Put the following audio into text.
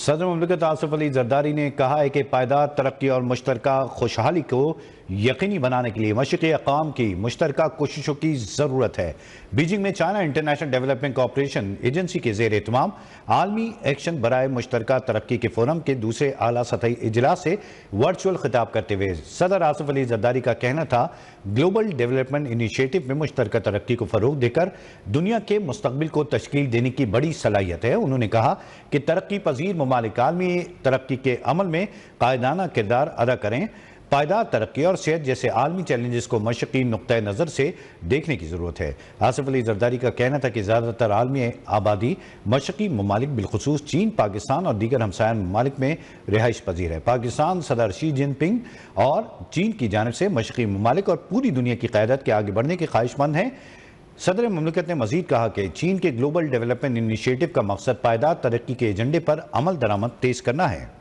صدر مملکت آصف علی زرداری نے کہا ہے کہ پائیدار ترقی اور مشترکہ خوشحالی کو یقینی بنانے کے لیے مشرقی اقوام کی مشترکہ کوششوں کی ضرورت ہے۔ بیجنگ میں China international development cooperation agency کے زیر اہتمام عالمی ایکشن برائے مشترکہ ترقی کے فورم کے دوسرے اعلیٰ سطحی اجلاس سے ورچوئل خطاب کرتے ہوئے صدر آصف علی زرداری کا کہنا تھا، گلوبل ڈیولپمنٹ انیشیٹو میں مشترکہ ترقی کو فروغ دے کر دنیا کے مستقبل کو تشکیل دینے کی بڑی صلاحیت ہے۔ انہوں نے کہا کہ ترقی پذیر ممالک عالمی ترقی کے عمل میں قائدانہ کردار ادا کریں۔ پائیدار ترقی اور صحت جیسے عالمی چیلنجز کو مشرقی نقطہ نظر سے دیکھنے کی ضرورت ہے۔ آصف علی زرداری کا کہنا تھا کہ زیادہ تر عالمی آبادی مشرقی ممالک بالخصوص چین، پاکستان اور دیگر ہمسایہ ممالک میں رہائش پذیر ہے۔ پاکستان صدر شی جن پنگ اور چین کی جانب سے مشرقی ممالک اور پوری دنیا کی قیادت کے آگے بڑھنے کے خواہش مند ہیں۔ صدر مملکت نے مزید کہا کہ چین کے گلوبل ڈیولپمنٹ انیشیٹو کا مقصد پائیدار ترقی کے ایجنڈے پر عمل درآمد تیز کرنا ہے۔